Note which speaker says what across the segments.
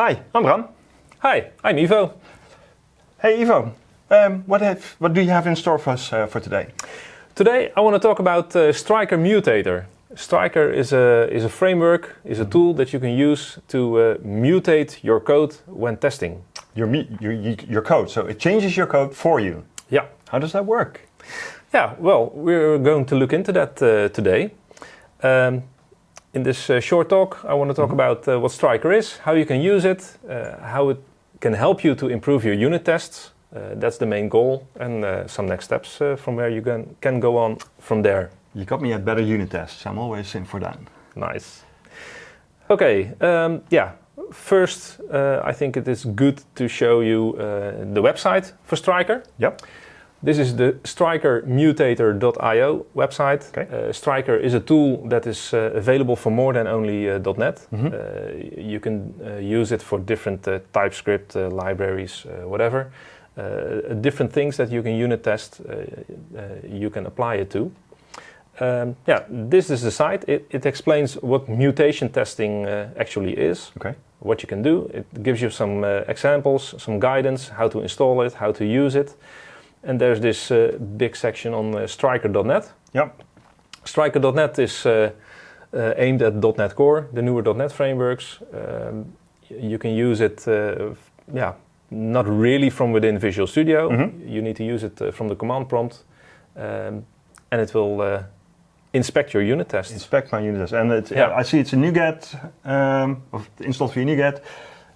Speaker 1: Hi, I'm Bram.
Speaker 2: Hi, I'm Yvo.
Speaker 1: Hey Yvo, what do you have in store for us for today?
Speaker 2: Today I want to talk about Stryker Mutator. Stryker is a framework, is a tool that you can use to mutate your code when testing.
Speaker 1: Your code, so it changes your code for you.
Speaker 2: Yeah.
Speaker 1: How does that work?
Speaker 2: Yeah, well, we're going to look into that today. In this short talk, I want to talk about what Stryker is, how you can use it, how it can help you to improve your unit tests. That's the main goal, and some next steps from where you can go on from there.
Speaker 1: You got me at better unit tests. I'm always in for that.
Speaker 2: Nice. Okay, first I think it is good to show you the website for Stryker.
Speaker 1: Yep.
Speaker 2: This is the strykermutator.io website.
Speaker 1: Okay.
Speaker 2: Stryker is a tool that is available for more than only .NET. You can use it for different TypeScript libraries, whatever. Different things that you can unit test, you can apply it to. This is the site. It explains what mutation testing actually is, what you can do. It gives you some examples, some guidance, how to install it, how to use it. And there's this big section on Stryker.net.
Speaker 1: Yep.
Speaker 2: Stryker.net is aimed at .NET Core, the newer .NET frameworks. You can use it, not really from within Visual Studio. You need to use it from the command prompt, and it will inspect your unit tests.
Speaker 1: Inspect my unit tests, and I see it's a NuGet, installed via NuGet.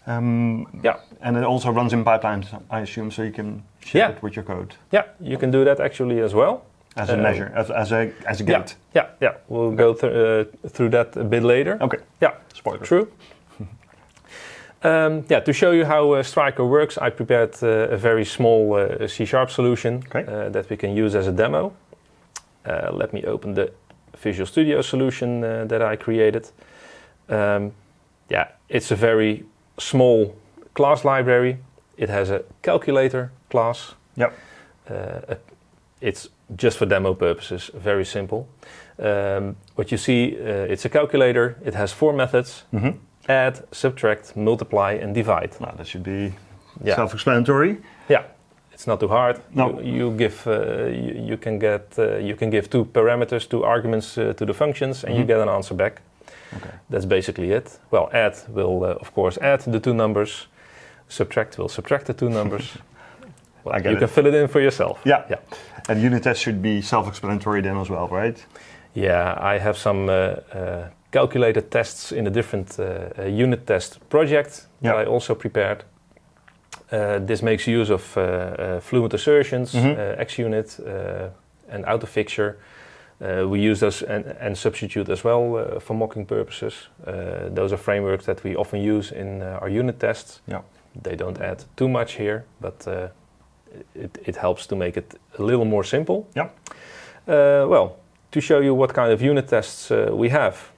Speaker 1: And it also runs in pipelines, I assume, so you can share it with your code.
Speaker 2: Yeah, you can do that actually as well.
Speaker 1: As a measure, as a gate.
Speaker 2: Yeah. We'll go through that a bit later.
Speaker 1: Okay.
Speaker 2: Yeah,
Speaker 1: spoiler.
Speaker 2: True. To show you how Stryker works, I prepared a very small C# solution that we can use as a demo. Let me open the Visual Studio solution that I created. It's a very small class library. It has a calculator class.
Speaker 1: Yep.
Speaker 2: It's just for demo purposes, very simple. What you see, it's a calculator. It has 4 methods: add, subtract, multiply, and divide.
Speaker 1: Well, that should be self-explanatory.
Speaker 2: Yeah, it's not too hard.
Speaker 1: No.
Speaker 2: You can give 2 parameters, 2 arguments to the functions, and you get an answer back. Okay. That's basically it. Well, add will, of course, add the 2 numbers. Subtract will subtract the 2 numbers. Well, you can fill it in for yourself.
Speaker 1: Yeah. And unit tests should be self-explanatory then as well, right?
Speaker 2: Yeah, I have some calculated tests in a different unit test project that I also prepared. This makes use of fluent assertions, XUnit, and autofixture. We use those and substitute as well for mocking purposes. Those are frameworks that we often use in our unit tests. Yeah. They don't add too much here, but it helps to make it a little more simple. Yeah. To show you what kind of unit tests we have,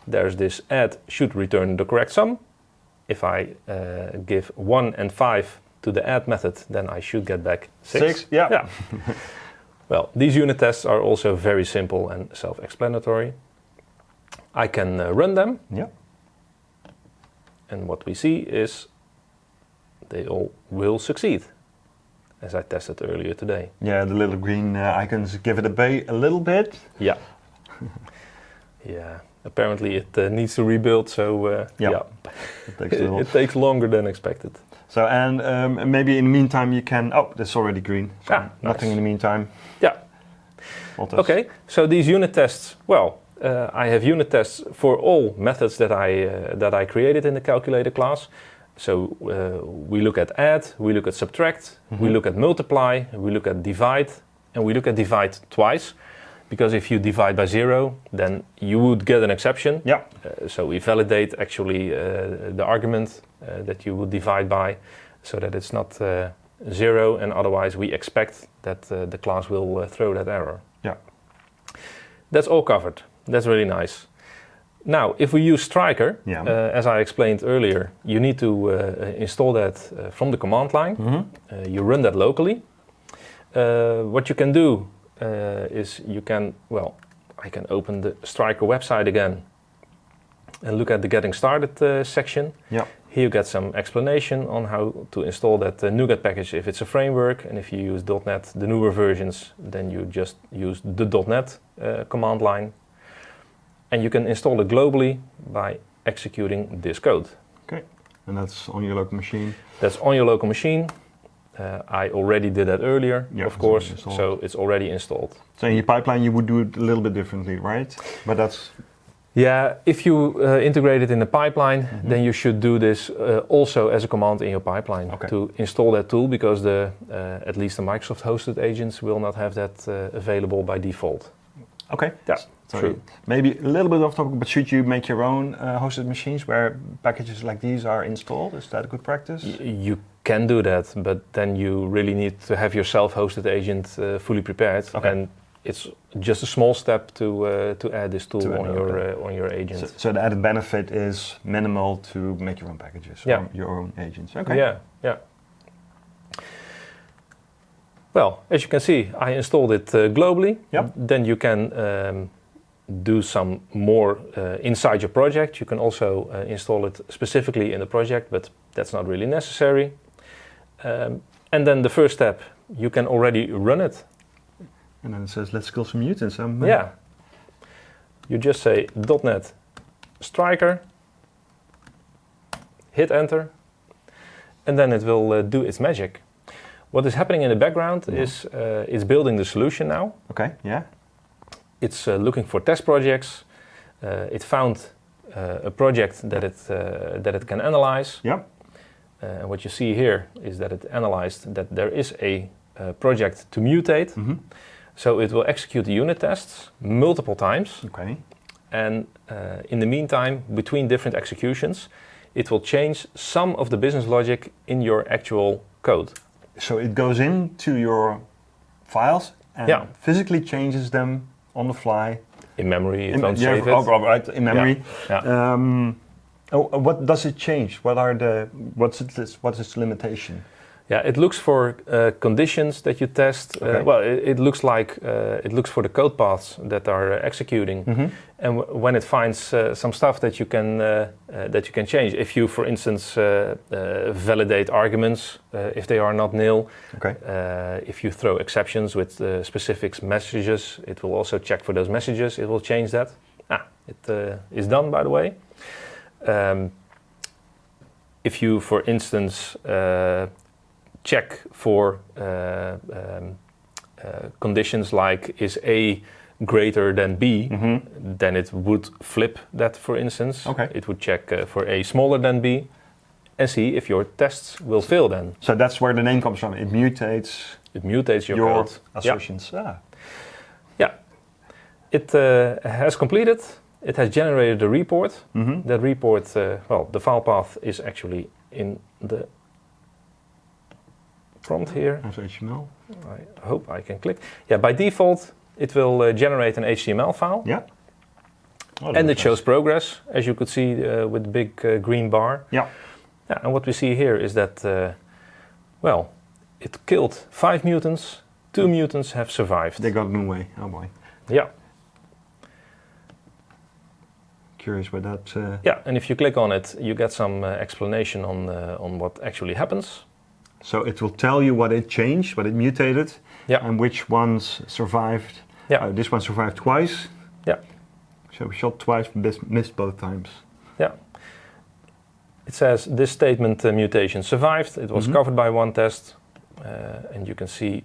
Speaker 2: there's this add should return the correct sum. If I give 1 and 5 to the add method, then I should get back 6. Yeah. Well, these unit tests are also very simple and self-explanatory. I can run them. Yeah. And what we see is they all will succeed, as I tested earlier today.
Speaker 1: Yeah, the little green icons give it a little bit.
Speaker 2: Yeah. Yeah. Apparently it needs to rebuild, so it takes longer than expected.
Speaker 1: So, and maybe in the meantime you can... Oh, that's already green. So nothing in the meantime.
Speaker 2: Yeah. Okay, so these unit tests, I have unit tests for all methods that I created in the calculator class. So we look at add, we look at subtract, we look at multiply, we look at divide, and we look at divide twice. Because if you divide by 0, then you would get an exception. Yeah. So we validate actually the argument that you would divide by, so that it's not 0, and otherwise we expect that the class will throw that error. Yeah. That's all covered. That's really nice. Now, if we use Stryker, as I explained earlier, you need to install that from the command line. You run that locally. What you can do is I can open the Stryker website again and look at the Getting Started section. Yeah. Here you get some explanation on how to install that NuGet package if it's a framework, and if you use .NET, the newer versions, then you just use the .NET command line. And you can install it globally by executing this code.
Speaker 1: Okay, and that's on your local machine?
Speaker 2: That's on your local machine. I already did that earlier, of course, so it's already installed.
Speaker 1: So in your pipeline you would do it a little bit differently, right? But that's...
Speaker 2: Yeah, if you integrate it in the pipeline, then you should do this also as a command in your pipeline to install that tool, because at least the Microsoft hosted agents will not have that available by default.
Speaker 1: Okay,
Speaker 2: yeah,
Speaker 1: so
Speaker 2: true.
Speaker 1: Maybe a little bit off topic, but should you make your own hosted machines where packages like these are installed? Is that a good practice?
Speaker 2: You can do that, but then you really need to have your self-hosted agent fully prepared. And it's just a small step to add this tool on your agent.
Speaker 1: So the added benefit is minimal to make your own packages, or your own agents. Okay.
Speaker 2: Yeah. Well, as you can see, I installed it globally.
Speaker 1: Yep.
Speaker 2: Then you can do some more inside your project. You can also install it specifically in the project, but that's not really necessary. And then the first step, you can already run it.
Speaker 1: And then it says, let's kill some mutants.
Speaker 2: Yeah. You just say .NET Stryker, hit enter, and then it will do its magic. What is happening in the background is it's building the solution now.
Speaker 1: Okay, yeah.
Speaker 2: It's looking for test projects. It found a project that it can analyze.
Speaker 1: Yep.
Speaker 2: And what you see here is that it analyzed that there is a project to mutate. So it will execute the unit tests multiple times.
Speaker 1: Okay.
Speaker 2: And in the meantime, between different executions, it will change some of the business logic in your actual code.
Speaker 1: So it goes into your files and physically changes them on the fly.
Speaker 2: In memory, it won't save it.
Speaker 1: Right, in memory.
Speaker 2: Yeah.
Speaker 1: What does it change? What's its limitation?
Speaker 2: Yeah, it looks for conditions that you test. Well, it looks for the code paths that are executing, and when it finds some stuff that you can change. If you, for instance, validate arguments if they are not nil, if you throw exceptions with specific messages, it will also check for those messages. It will change that. It is done, by the way. If you, for instance, check for conditions like is A greater than B, then it would flip that, for instance. It would check for A smaller than B and see if your tests will fail then.
Speaker 1: So that's where the name comes from. It mutates.
Speaker 2: It mutates your code.
Speaker 1: Assertions.
Speaker 2: Yeah. It has completed. It has generated a report. That report, the file path is actually in the prompt here.
Speaker 1: HTML.
Speaker 2: I hope I can click. Yeah, by default, it will generate an HTML file.
Speaker 1: Yeah.
Speaker 2: And it shows progress, as you could see with the big green bar.
Speaker 1: Yeah.
Speaker 2: And what we see here is that, it killed 5 mutants. 2 mutants have survived.
Speaker 1: They got a new way. Oh boy.
Speaker 2: Yeah.
Speaker 1: Curious where that...
Speaker 2: Yeah, and if you click on it, you get some explanation on what actually happens.
Speaker 1: So it will tell you what it changed, what it mutated, and which ones survived.
Speaker 2: Yeah.
Speaker 1: This one survived twice.
Speaker 2: Yeah.
Speaker 1: So we shot twice, missed both times.
Speaker 2: Yeah. It says this statement mutation survived. It was covered by one test, and you can see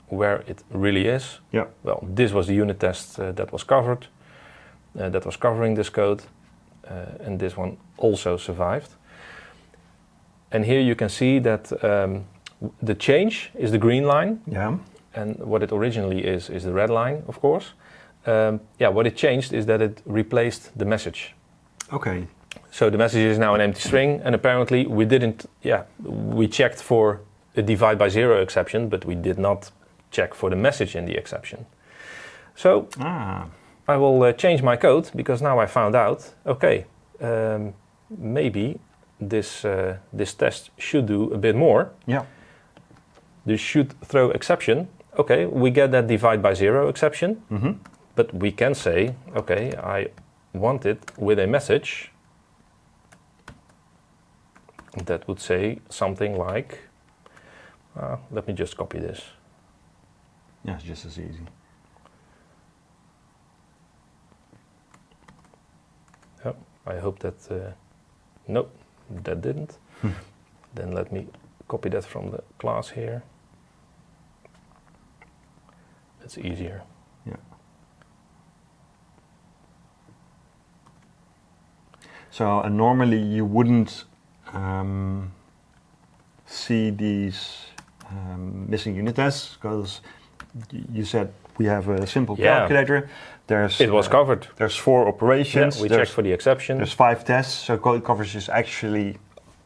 Speaker 2: where it really is.
Speaker 1: Yeah.
Speaker 2: Well, this was the unit test that was covered, that was covering this code, and this one also survived. And here you can see that the change is the green line.
Speaker 1: Yeah.
Speaker 2: And what it originally is the red line, of course. What it changed is that it replaced the message.
Speaker 1: Okay.
Speaker 2: So the message is now an empty string, and apparently we checked for a divide by zero exception, but we did not check for the message in the exception. So I will change my code, because now I found out, maybe this test should do a bit more.
Speaker 1: Yeah.
Speaker 2: This should throw exception. Okay, we get that divide by zero exception, but we can say, I want it with a message that would say something like, let me just copy this.
Speaker 1: Yeah, it's just as easy.
Speaker 2: Oh, I hope that, nope, that didn't. Then let me copy that from the class here. It's easier.
Speaker 1: Yeah. So normally you wouldn't see these missing unit tests because you said we have a simple calculator.
Speaker 2: It was covered.
Speaker 1: There's 4 operations.
Speaker 2: Yeah, we checked for the exception.
Speaker 1: There's 5 tests, so code coverage is actually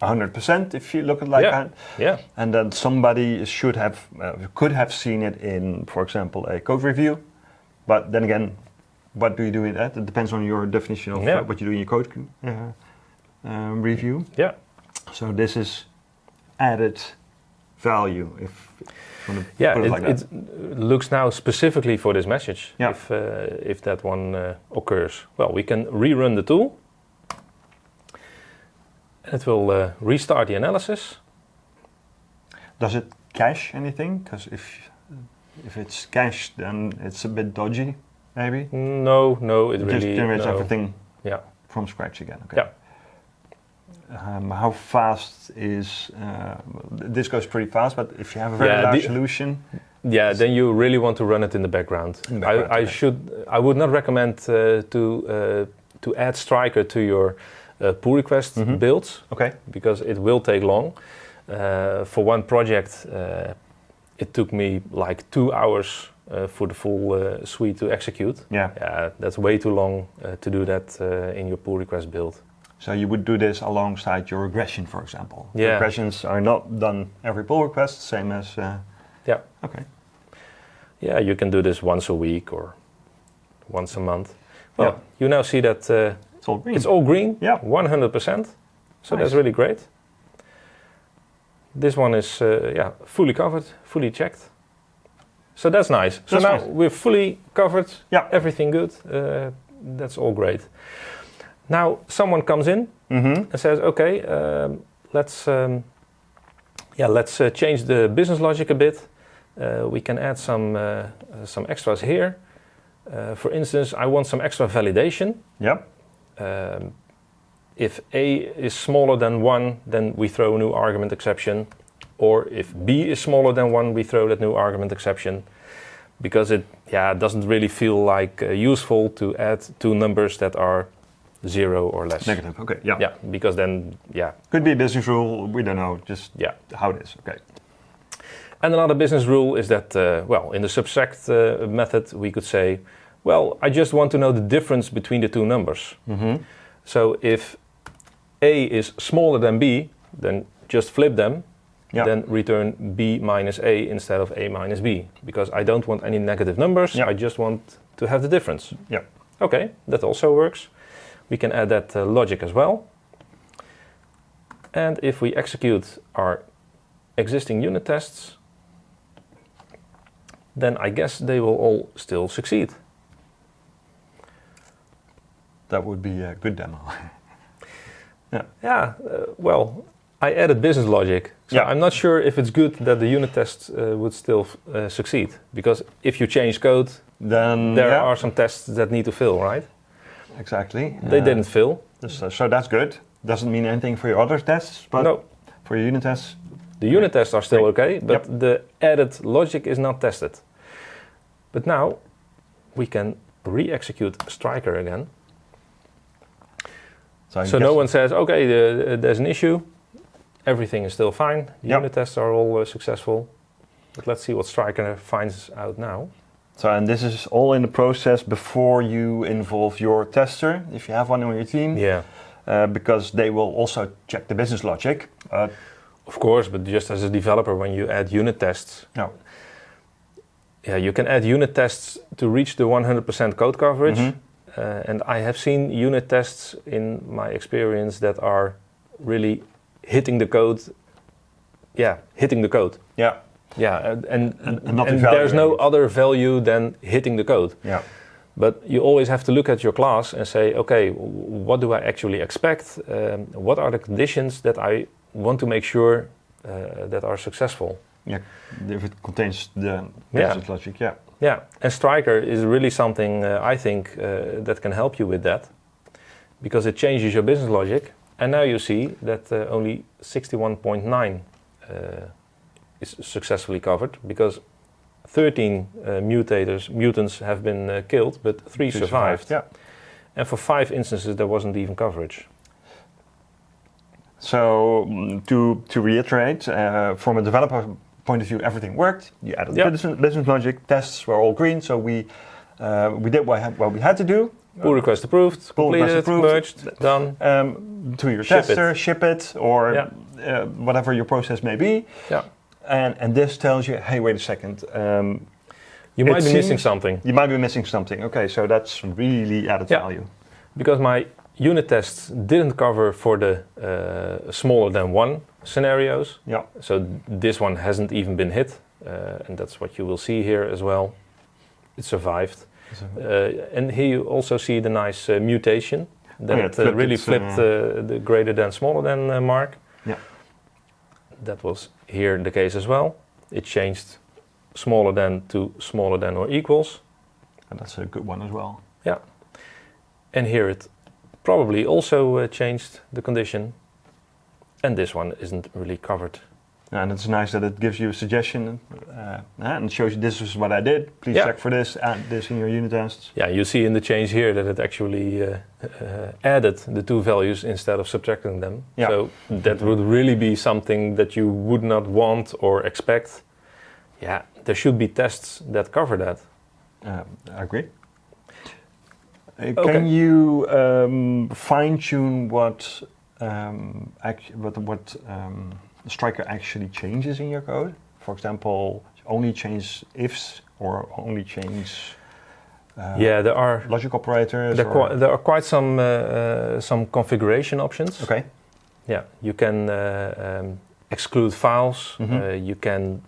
Speaker 1: 100% if you look at it like that.
Speaker 2: Yeah.
Speaker 1: And then somebody could have seen it in, for example, a code review. But then again, what do you do with that? It depends on your definition of what you do in your code review.
Speaker 2: Yeah.
Speaker 1: So this is added value, if you want to put it like that.
Speaker 2: It looks now specifically for this message,
Speaker 1: Yeah.
Speaker 2: if that one occurs. Well, we can rerun the tool. It will restart the analysis.
Speaker 1: Does it cache anything? Because if it's cached, then it's a bit dodgy, maybe?
Speaker 2: No, it really...
Speaker 1: just generates everything
Speaker 2: Yeah.
Speaker 1: from scratch again. Okay.
Speaker 2: Yeah.
Speaker 1: How fast is... this goes pretty fast, but if you have a very large solution...
Speaker 2: Yeah, then you really want to run it in the background. I would not recommend to add Stryker to your pull request builds, because it will take long. For one project, it took me like 2 hours for the full suite to execute. Yeah, that's way too long to do that in your pull request build.
Speaker 1: So you would do this alongside your regression, for example.
Speaker 2: Yeah.
Speaker 1: Regressions are not done every pull request, same as...
Speaker 2: Yeah.
Speaker 1: Okay.
Speaker 2: Yeah, you can do this once a week or once a month. Well, you now see that
Speaker 1: it's all green.
Speaker 2: It's all green,
Speaker 1: yeah,
Speaker 2: 100%. So that's really great. This one is fully covered, fully checked. So that's nice. So now we're fully covered, everything good. That's all great. Now someone comes in and says, okay, let's change the business logic a bit. We can add some extras here. For instance, I want some extra validation.
Speaker 1: Yep.
Speaker 2: If A is smaller than 1, then we throw a new argument exception. Or if B is smaller than 1, we throw that new argument exception. Because it doesn't really feel like useful to add 2 numbers that are 0 or less.
Speaker 1: Negative, okay, yeah.
Speaker 2: Yeah, because then,
Speaker 1: could be a business rule, we don't know, just how it is, okay.
Speaker 2: And another business rule is that, in the subtract method, we could say, well, I just want to know the difference between the 2 numbers. So if A is smaller than B, then just flip them, then return B minus A instead of A minus B, because I don't want any negative numbers, I just want to have the difference.
Speaker 1: Yeah.
Speaker 2: Okay, that also works. We can add that logic as well. And if we execute our existing unit tests, then I guess they will all still succeed.
Speaker 1: That would be a good demo.
Speaker 2: Well, I added business logic, so I'm not sure if it's good that the unit tests would still succeed, because if you change code, then there are some tests that need to fill, right?
Speaker 1: Exactly.
Speaker 2: They didn't fill.
Speaker 1: So that's good. Doesn't mean anything for your other tests, but for your unit tests...
Speaker 2: The unit tests are still okay, but the added logic is not tested. But now we can re-execute Stryker again. So no one says, okay, there's an issue, everything is still fine, the unit tests are all successful. But let's see what Stryker finds out now.
Speaker 1: So, and this is all in the process before you involve your tester, if you have one on your team.
Speaker 2: Yeah.
Speaker 1: Because they will also check the business logic.
Speaker 2: Of course, but just as a developer, when you add unit tests, you can add unit tests to reach the 100% code coverage. And I have seen unit tests in my experience that are really hitting the code. Yeah, hitting the code.
Speaker 1: Yeah.
Speaker 2: Yeah, and there's no other value than hitting the code.
Speaker 1: Yeah.
Speaker 2: But you always have to look at your class and say, okay, what do I actually expect? What are the conditions that I want to make sure that are successful.
Speaker 1: Yeah, if it contains the business logic, yeah.
Speaker 2: Yeah, and Stryker is really something I think that can help you with that, because it changes your business logic, and now you see that only 61.9 is successfully covered, because 13 mutants have been killed, but 3 survived.
Speaker 1: Yeah.
Speaker 2: And for 5 instances there wasn't even coverage.
Speaker 1: So to reiterate, from a developer point of view, everything worked. You added business logic, tests were all green, so we did what we had to do.
Speaker 2: Pull request approved, completed, merged, done.
Speaker 1: To your tester, ship it, or whatever your process may be.
Speaker 2: Yeah.
Speaker 1: And this tells you, hey, wait a second.
Speaker 2: You might be missing something.
Speaker 1: You might be missing something. Okay, so that's really added value.
Speaker 2: Because my unit tests didn't cover for the smaller than 1 scenarios.
Speaker 1: Yeah.
Speaker 2: So this one hasn't even been hit, and that's what you will see here as well. It survived. And here you also see the nice mutation that really flipped the greater than, smaller than mark.
Speaker 1: Yeah.
Speaker 2: That was here the case as well. It changed smaller than to smaller than or equals.
Speaker 1: And that's a good one as well.
Speaker 2: Yeah. And here it probably also changed the condition. And this one isn't really covered.
Speaker 1: And it's nice that it gives you a suggestion and shows you this is what I did. Please check for this, add this in your unit tests. Yeah,
Speaker 2: you see in the change here that it actually added the 2 values instead of subtracting them. Yeah. So that would really be something that you would not want or expect. Yeah, there should be tests that cover that.
Speaker 1: I agree. Can you fine-tune what Stryker actually changes in your code? For example, only change ifs or only change
Speaker 2: there are
Speaker 1: logic operators.
Speaker 2: There are quite some configuration options.
Speaker 1: Okay.
Speaker 2: Yeah, you can exclude files. You can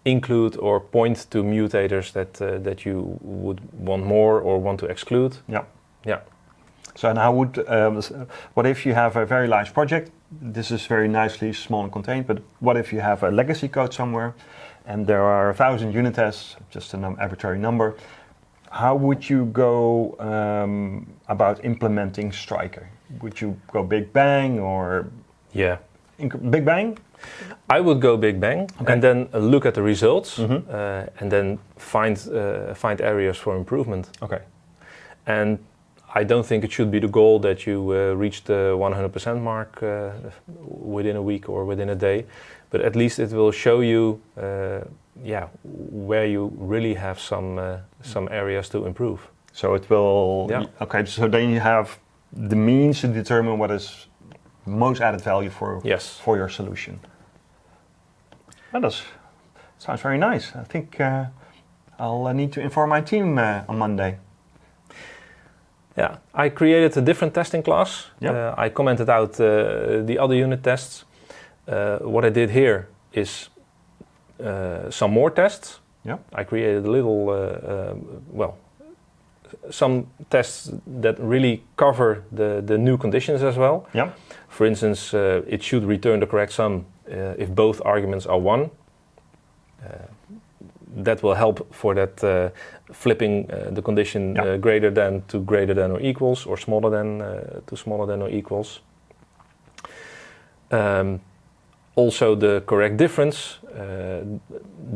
Speaker 2: include or point to mutators that you would want more or want to exclude.
Speaker 1: Yeah.
Speaker 2: Yeah.
Speaker 1: So and how would what if you have a very large project? This is very nicely small and contained, but what if you have a legacy code somewhere and there are 1,000 unit tests, just an arbitrary number? How would you go about implementing Stryker? Would you go big bang or big bang?
Speaker 2: I would go big bang and then look at the results and then find areas for improvement.
Speaker 1: Okay.
Speaker 2: And I don't think it should be the goal that you reach the 100% mark within a week or within a day, but at least it will show you, where you really have some areas to improve.
Speaker 1: So it will. Yeah. Okay. So then you have the means to determine what is most added value for your solution. That sounds very nice. I think I'll need to inform my team on Monday.
Speaker 2: Yeah, I created a different testing class.
Speaker 1: Yep.
Speaker 2: I commented out the other unit tests. What I did here is some more tests.
Speaker 1: Yep.
Speaker 2: I created a little, some tests that really cover the new conditions as well.
Speaker 1: Yep.
Speaker 2: For instance, it should return the correct sum if both arguments are 1. That will help for that flipping the condition greater than to greater than or equals, or smaller than to smaller than or equals. Also the correct difference,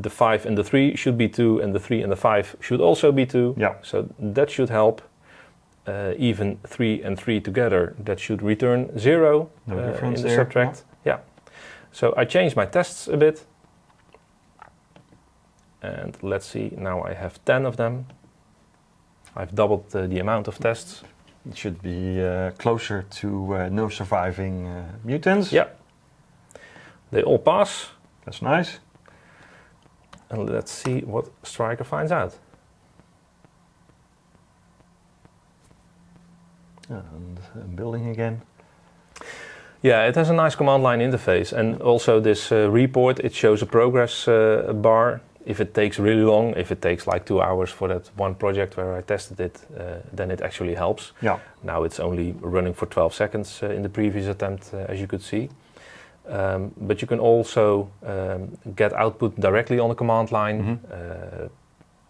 Speaker 2: the 5 and the 3 should be 2 and the 3 and the 5 should also be 2.
Speaker 1: Yeah.
Speaker 2: So that should help. Even 3 and 3 together, that should return 0 in the subtract. Yeah. So I changed my tests a bit. And let's see, now I have 10 of them. I've doubled the amount of tests.
Speaker 1: It should be closer to no surviving mutants.
Speaker 2: Yeah. They all pass.
Speaker 1: That's nice.
Speaker 2: And let's see what Stryker finds out.
Speaker 1: And building again.
Speaker 2: Yeah, it has a nice command line interface. And also this report, it shows a progress bar. If it takes really long, if it takes like 2 hours for that one project where I tested it, then it actually helps.
Speaker 1: Yeah.
Speaker 2: Now it's only running for 12 seconds in the previous attempt, as you could see. But you can also get output directly on the command line.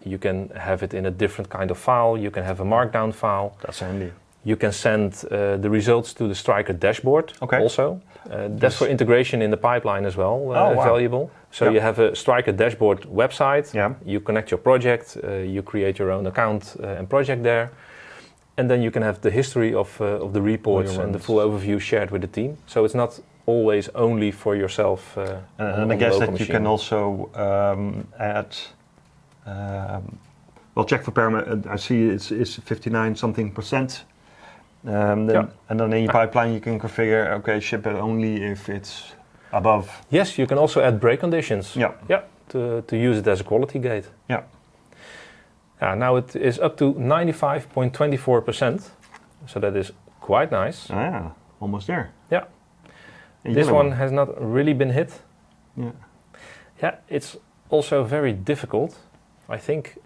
Speaker 2: You can have it in a different kind of file. You can have a markdown file.
Speaker 1: That's handy.
Speaker 2: You can send the results to the Stryker dashboard also. That's for integration in the pipeline as well, valuable. So you have a Stryker dashboard website. You connect your project. You create your own account and project there. And then you can have the history of the reports and the full overview shared with the team. So it's not always only for yourself.
Speaker 1: And I guess that machine. You can also add. Check for parameter. I see it's 59 something %. And then in your pipeline you can configure, ship it only if it's above.
Speaker 2: Yes, you can also add break conditions. To use it as a quality gate. Now it is up to 95.24%, so that is quite nice.
Speaker 1: Almost there.
Speaker 2: This one has not really been hit. It's also very difficult, I think.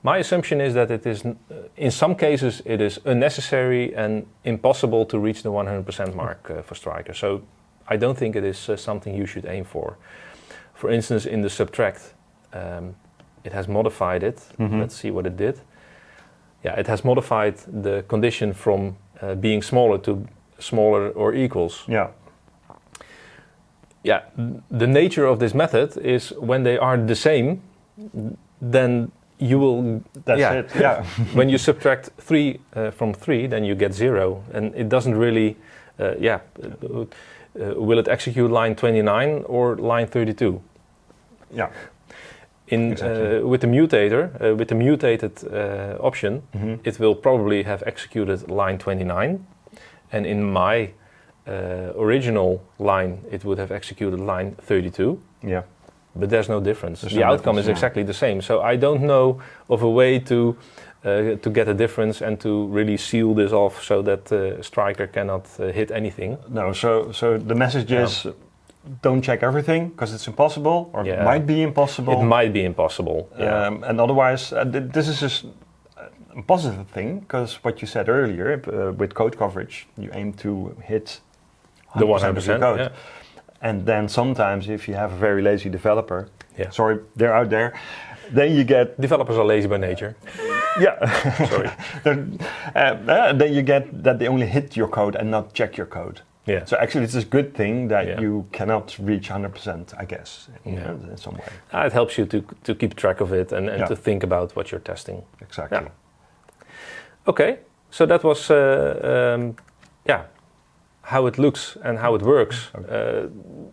Speaker 2: My assumption is that it is, in some cases, it is unnecessary and impossible to reach the 100% mark for Stryker. So I don't think it is something you should aim for. For instance, in the subtract, it has modified it. Let's see what it did. It has modified the condition from being smaller to smaller or equals. The nature of this method is when they are the same, then you will. That's it. When you subtract 3 from 3, then you get 0, and it doesn't really. Will it execute line 29 or line 32? With the mutator, with the mutated option, it will probably have executed line 29, and in my original line, it would have executed line 32. But there's no difference. The outcome is exactly the same. So I don't know of a way to get a difference and to really seal this off so that Stryker cannot hit anything.
Speaker 1: No. So the message is, don't check everything because it's impossible, or it might be impossible.
Speaker 2: It might be impossible.
Speaker 1: And otherwise, this is just a positive thing, because what you said earlier, with code coverage, you aim to hit 100%
Speaker 2: the 100%
Speaker 1: of your code. And then sometimes, if you have a very lazy developer, sorry, they're out there, then you get...
Speaker 2: Developers are lazy by nature. Sorry.
Speaker 1: Then you get that they only hit your code and not check your code. So actually, it's a good thing that you cannot reach 100%, I guess, in some way.
Speaker 2: It helps you to keep track of it and to think about what you're testing.
Speaker 1: Exactly.
Speaker 2: Okay, so that was how it looks and how it works.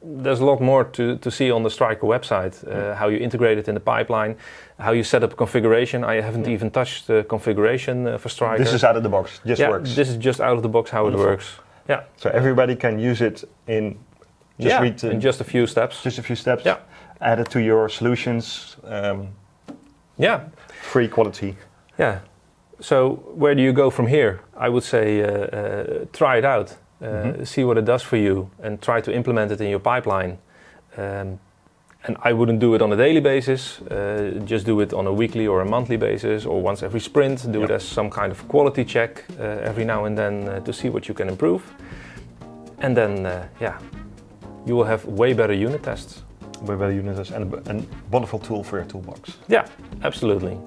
Speaker 2: There's a lot more to see on the Stryker website, how you integrate it in the pipeline, how you set up configuration. I haven't even touched the configuration for Stryker.
Speaker 1: This is out of the box, works.
Speaker 2: This is just out of the box how it works.
Speaker 1: So everybody can use it in
Speaker 2: in just a few steps.
Speaker 1: Just a few steps. Add it to your solutions. Free quality.
Speaker 2: So where do you go from here? I would say try it out. See what it does for you and try to implement it in your pipeline. And I wouldn't do it on a daily basis, just do it on a weekly or a monthly basis, or once every sprint, do it as some kind of quality check every now and then to see what you can improve. And then, you will have way better unit tests.
Speaker 1: Way better unit tests and a wonderful tool for your toolbox.
Speaker 2: Yeah, absolutely.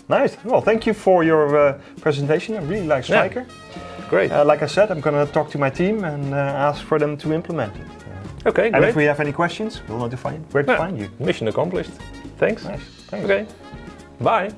Speaker 1: Nice. Well, thank you for your presentation. I really like Stryker.
Speaker 2: Great.
Speaker 1: Like I said, I'm going to talk to my team and ask for them to implement it.
Speaker 2: Okay, great.
Speaker 1: And if we have any questions, we'll know where to find you.
Speaker 2: Mission accomplished. Thanks.
Speaker 1: Nice. Thanks.
Speaker 2: Okay. Bye.